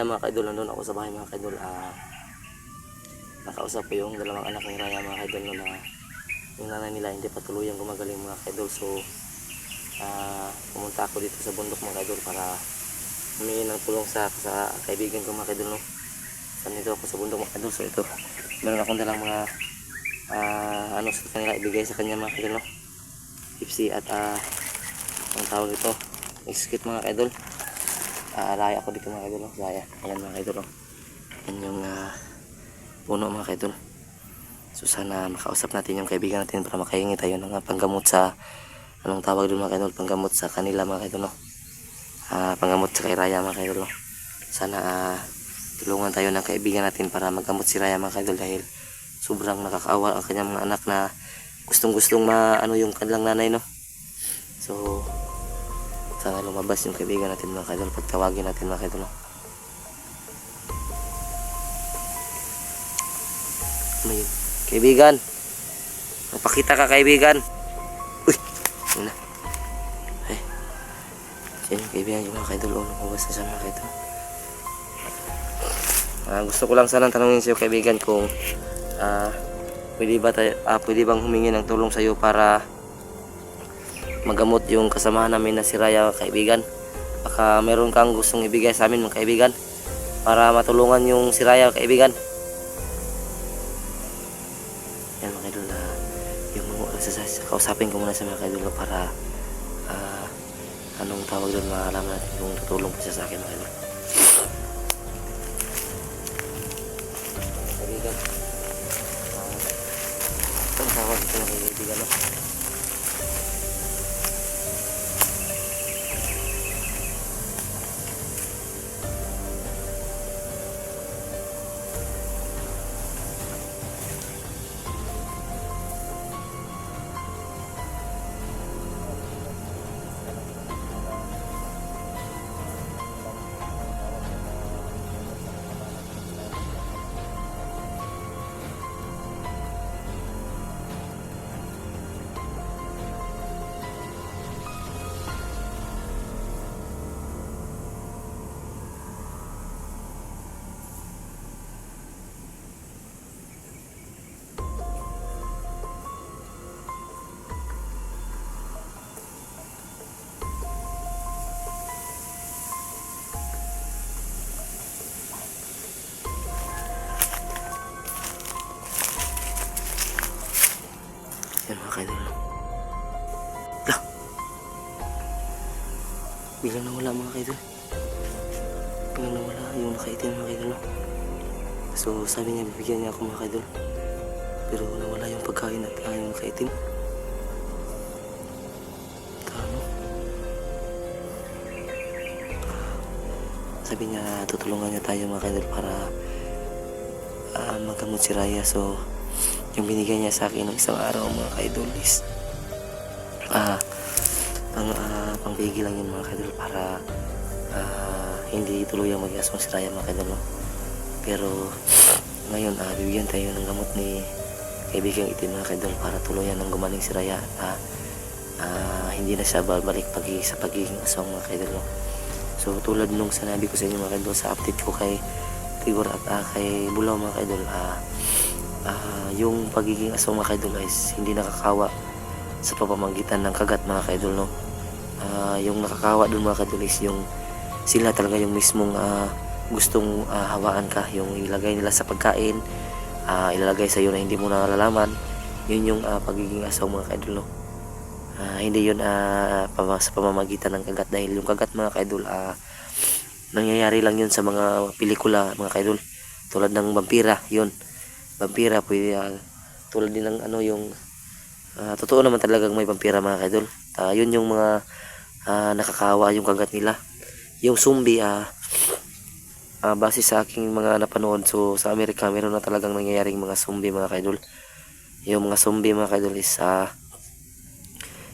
Raya mga kaidol, nandun ako sa bahay mga kaidol. Nakausap ko yung dalawang anak ni Raya mga kaidol no, na yung nanay nila hindi pa tuluyang gumagaling mga kaidol. So pumunta ako dito sa bundok mga kaidol para humingi ng tulong sa kaibigan ko mga kaidol no. Nandito ako sa bundok mga kaidol. So ito, meron akong dalang mga ano sa kanila ibigay sa kanya mga kaidol no. Pepsi at ang tawag ito, excuse mga kaidol. Laya ako dito mga kaidol no. Laya, ayan mga kaidol no. Yan yung puno mga kaidol. So sana makausap natin yung kaibigan natin para makahingi tayo ng panggamot sa anong tawag doon mga kaidol, panggamot sa kanila mga kaidol no. Panggamot sa kay Raya mga kaidol no. Sana tulungan tayo ng kaibigan natin para maggamot si Raya mga kaidol dahil sobrang nakakaawa ang kanyang mga anak na gustong-gustong maano yung kanilang nanay no. So sana lumabas yung kaibigan natin mga kaidol, pagtawagin natin mga kaidol no. Ano yun? Kaibigan, magpakita ka kaibigan. Uy, yun na. Ay, siya yung kaibigan yung mga kaidol. Lumabas na siya mga kaidol. Gusto ko lang sana tanongin sa iyo kaibigan kung pwede bang humingi ng tulong sa iyo para magamot yung kasamahan namin na si Raya kaibigan. Baka meron kang gustong ibigay sa amin mga kaibigan para matulungan yung si Raya kaibigan. Yan mga kaidol, yung kausapin ko muna sa mga kaidol para anong tawag doon, malaman natin kung tutulong pa siya sa akin mga kaidol. Kaibigan, ang tawag ito mga kaibigan no? Yan mga kaidol. Lah, biglang nawala mga kaidol. Biglang nawala yung nakaitim mga kaidol. So sabi niya bibigyan niya ako mga kaidol, pero nawala yung pagkain at yung nakaitim. Ano? Sabi niya tutulungan niya tayo mga kaidol para magamot si Raya. So yung binigay niya sa akin ng isang araw mga kaidol is pangpigil lang yun mga kaidol para hindi tuluyang mag-aswang si Raya mga kaidol no? Pero ngayon bibigyan tayo ng gamot ni kaibigang itim mga kaidol para tuluyan ng gumaling si Raya at hindi na siya babalik sa pagiging aswang mga kaidol no? So tulad nung sinabi ko sa inyo mga kaidol sa update ko kay Tigor at kay Bulaw mga kaidol, yung pagiging aswang mga kaidol is hindi nakakawa sa pamamagitan ng kagat mga kaidol no. Yung nakakawa dun mga kaidol is yung sila talaga yung mismong gustong hawaan ka, yung ilagay nila sa pagkain, ilalagay sa iyo na hindi mo nalalaman. Yun yung pagiging aswang mga kaidol no. Hindi yun sa pamamagitan ng kagat, dahil yung kagat mga kaidol nangyayari lang yun sa mga pelikula mga kaidol, tulad ng vampira. Yun, vampira pwede tulad din ng yung totoo naman talagang may vampira mga kaidol. Yun yung mga nakakawa yung kagat nila. Yung zombie base sa aking mga napanood, so sa Amerika meron na talagang nangyayaring mga zombie mga kaidol. Yung mga zombie mga kaidol is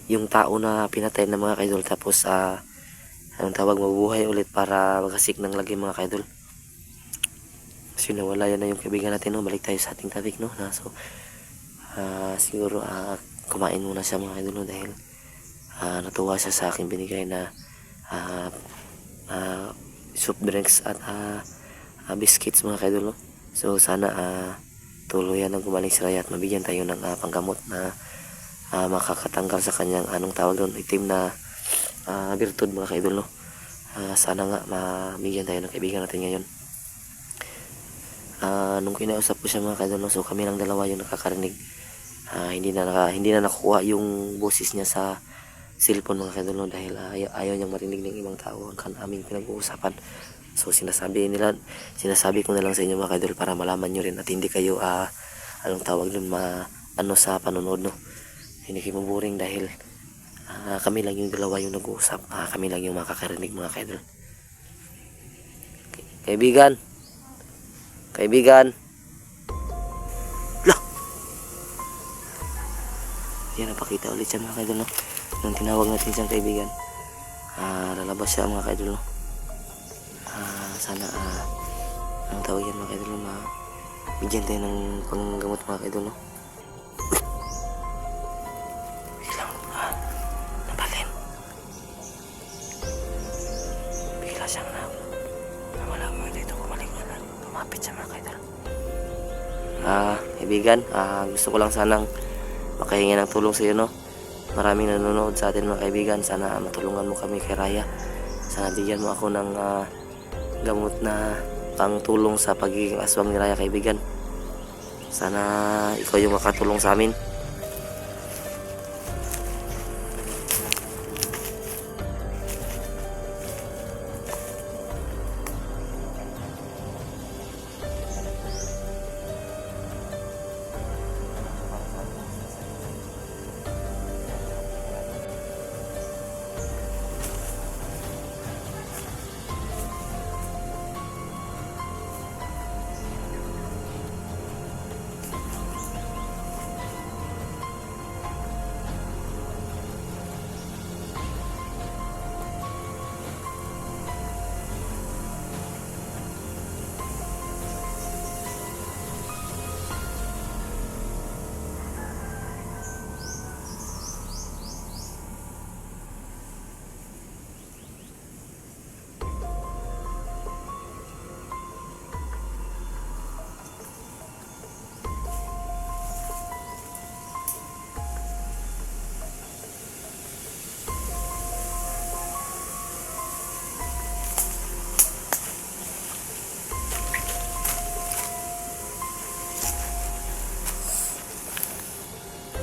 yung tao na pinatay na mga kaidol, tapos anong tawag, mabubuhay ulit para magasik ng lagi mga kaidol. So nawala yan na yung kaibigan natin no. Balik tayo sa ating topic no. So siguro kumain muna siya mga kaidol no, dahil natuwa siya sa aking binigay na soft drinks at biscuits mga kaidol, no? So sana tuluyan ang gumaling si Raya at mabigyan tayo ng panggamot na makakatanggal sa kanyang anong tawag doon, itim na birtud mga kaidol, no? Sana nga mabigyan tayo ng kaibigan natin ngayon. Nung kinausap ko siya mga kaidol, no? So kami lang dalawa yung nakakarinig. Hindi na nakukuha yung boses niya sa cellphone mga kaidol, no? Dahil ayaw niyang marinig ng ibang tao ang aming pinag-uusapan. So sinasabi ko na lang sa inyo mga kaidol para malaman nyo rin at hindi kayo anong tawag doon sa panonood, no? Hindi kayo maburing dahil kami lang yung dalawa yung nag-uusap. Kami lang yung makakarinig mga kaidol. Kaibigan. Lah! Yan, napakita ulit siya mga kaidol, no? Nung tinawag natin siyang kaibigan, lalabas siya mga kaidol, no? Sana anong tawag yan mga kaidol, no? Bigyan tayo ng panggamot mga kaidol, no? Biglang nabalin. Bigla siyang nawala mga dito, kumapit siya mga kaidol. Kaibigan, gusto ko lang sanang makahingi ng tulong sa iyo, no? Maraming nanonood sa atin mga kaibigan. Sana matulungan mo kami kay Raya. Sana bigyan mo ako ng gamot na pangtulong sa pagiging aswang ni Raya, kaibigan. Sana ikaw yung makatulong sa amin.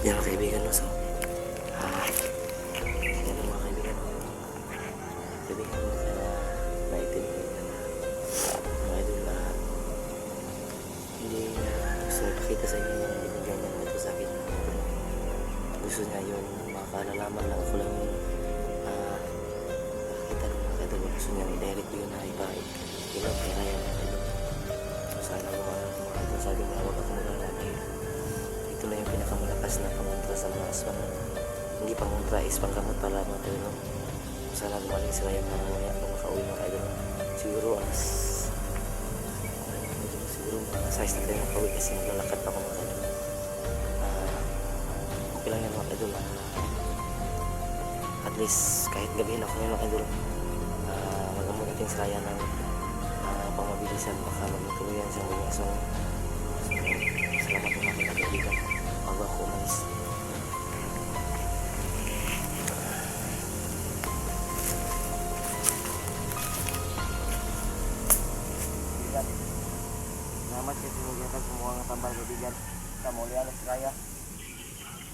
Yan mga kaibigan, no? So yan mga kaibigan, kaibigan mo na naitin mga idol na hindi gusto pakita sa inyo yung binigyan niya ito sa akin. Gusto niya yung makalalaman lang ako lang yung nakakita ng mga idol. Gusto niya i-direct ko yun na ilang kaya yan mga idol. Sana mga idol sabi na huwag ako maganda dahil ito na yung pinakamalakas na pangontra sa mga aswang. Hindi pangontra, is panggamot para mga kaidol. Sana gumaling sila yung mamaya kung makauwi mga kaidol. Siguro mga size na tayo makauwi kasi maglalakad pa ako mga kaidol. Okay lang yan mga kaidol. At least kahit gabihin ako ngayon mga kaidol, magamot natin sa kaya ng pamabilisan, baka magtuluyan siyang mga aswang. Salamat po mga kaibigan bago ako umalis. Salamat kasi nagyatag sa mga tambal kaibigan. Sa muli alas Raya.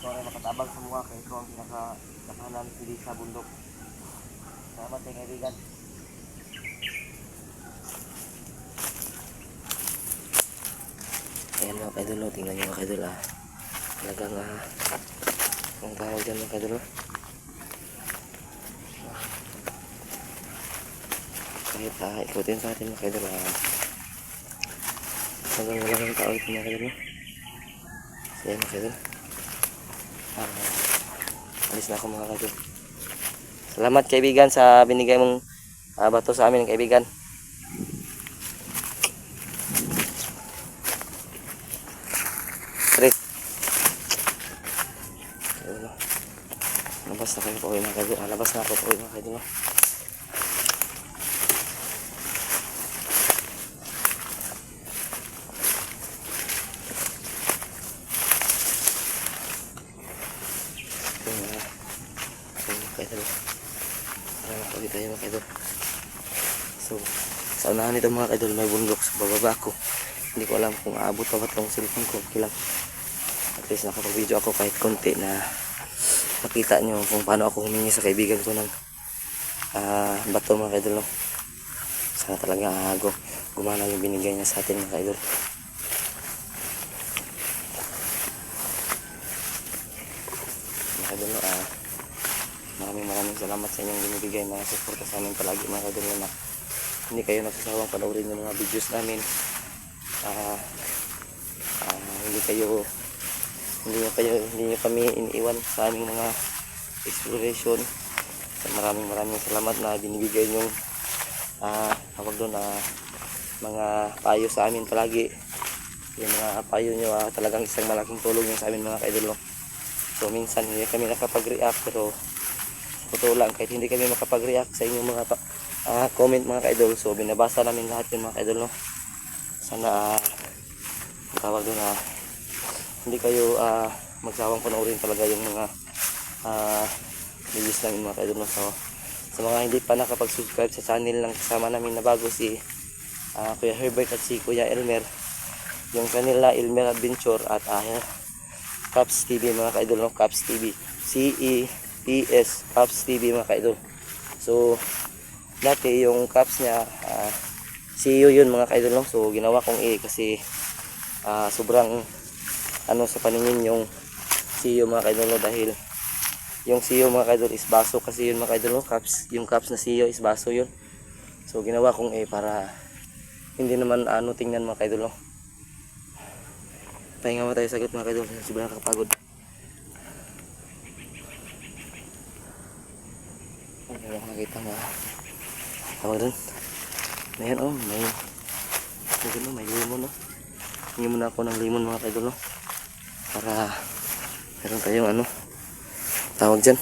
Ito ay makatabag sa mga kaya ito ang pinakakahanan sili sa bundok. Salamat kaibigan. Ayan mga kaidol, tingnan nyo mga kaidol talagang ang tawag dyan mga kaidol. Kahit ikutin sa atin mga kaidol, hanggang wala ng tao ito mga kaidol. So yan mga kaidol, alis na ako mga kaidol. Salamat kaibigan sa binigay mong bato sa amin kaibigan. Labas na kayo po mga kaidol. Labas na ako po mga kaidol. mga kaidol. So sa unahan nito mga kaidol may bundok sa bababa ko. Hindi ko alam kung aabot pa ba itong cellphone ko. Okay lang, at least nakapag-video ako kahit konti na makita nyo kung paano ako humingi sa kaibigan ko ng bato mga kaidol, no? Sana talaga gumana yung binigay niya sa atin mga kaidol. Mga kaidol, no, maraming salamat sa inyong binibigay mga suporta sa amin palagi mga kaidol, no, na hindi kayo nagsasawang panoorin yung mga videos namin. Hindi nyo kami iniiwan sa aming mga exploration. So, maraming salamat na binibigay yung mga payo sa amin palagi. Yung mga payo nyo talagang isang malaking tulong yun sa amin mga kaidol, no? So minsan hindi kami nakapag-react, pero totoo lang kahit hindi kami makapag-react sa inyong mga comment mga kaidol, so binabasa namin lahat yun mga kaidol, no? Sana tawag doon hindi kayo magsawang panoorin talaga yung mga videos namin mga kaidol, no? So sa mga hindi pa nakapag-subscribe sa channel ng kasama namin na bago, si Kuya Herbert at si Kuya Elmer, yung kanila Elmer Adventure at Caps TV mga kaidol, no? Caps TV, CEPS Caps TV mga kaidol. So dati yung Caps niya CEO yun mga kaidol, no? So ginawa kong kasi sobrang sa paningin yung CEO mga kaidol, no? Dahil yung CEO mga kaidol is baso kasi yun mga kaidol, no? Yung Caps na CEO is baso yun. So ginawa kong para hindi naman tingnan mga kaidol, no? Pahinga mo tayo saglit mga kaidol, sobrang nakakapagod. Ano makikita mo tawag doon, ayan, may limon, no? Hingi muna ako ng limon mga kaidol, no? Para meron tayong tawag dyan,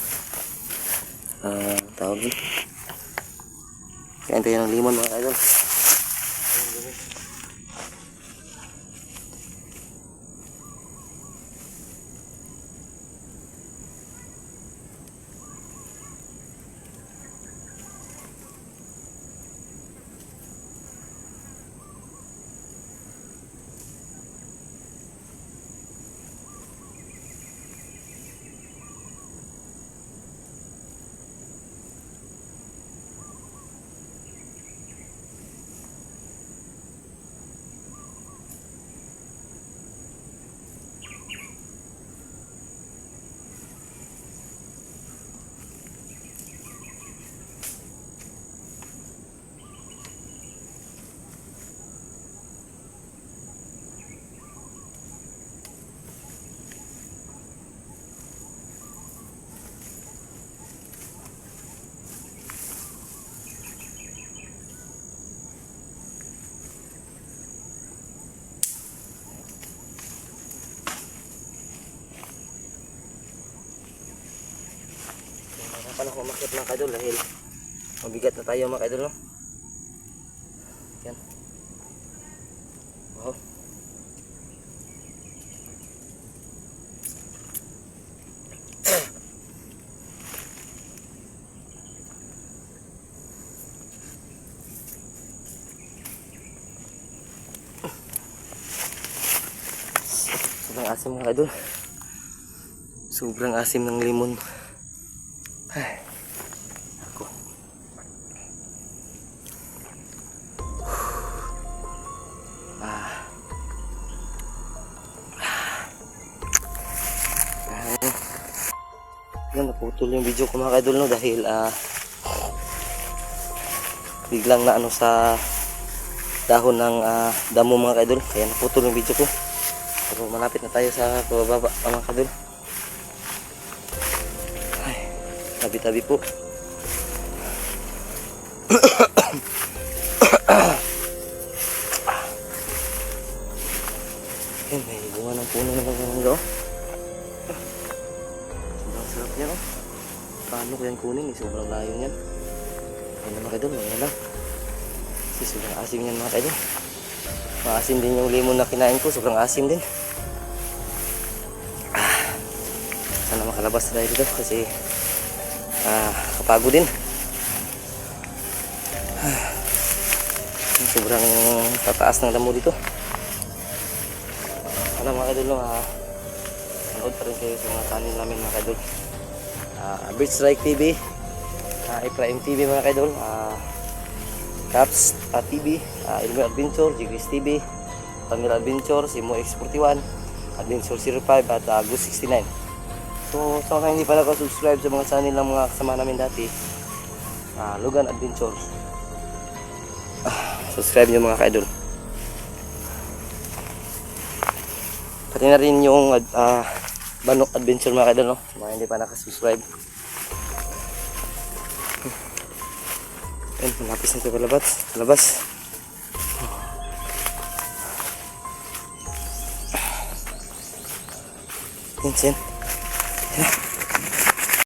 kain tayo ng limon mga kaidol. Paano ko umakyat mga kaidol dahil mabigat na tayo mga kaidol, no? Yan. Wow. Sobrang asim mga kaidol. Sobrang asim ng limon. Ako. Yan, naputol yung video ko mga kaidol, no? Dahil biglang na sa dahon ng damo mga kaidol, kaya naputol yung video ko. Pero malapit na tayo sa pababa mga kaidol. Tabi-tabi po. Ayan, may bunga ng puno na mangga, oh. Sobrang sarap yan, oh. Paano ko yan kunin, sobrang layo yan. Ayan mga kaidol, mga lang. Kasi sobrang asim yan mga kaidol. Maasim din yung limon na kinain ko, sobrang asim din. Sana makalabas tayo dito kasi kapagod din. sobrang tataas ng damo dito. Ano mga idol, no, nanood pa rin kayo sa mga channel namin mga idol. Bird Strike TV, Prime TV mga idol, Caps TV, Ilmo Adventure, Jigris TV, Tamil Adventure, Simo X41, Adventure 05 at Gus 69. So sa mga hindi pa naka-subscribe sa mga channel ng mga kasama namin dati, Logan Adventure, subscribe nyo mga ka-idol. Pati na rin yung Banok Adventure mga ka-idol, no? Mga hindi pa naka-subscribe. Ayun, malapis na ito palabas. Yan.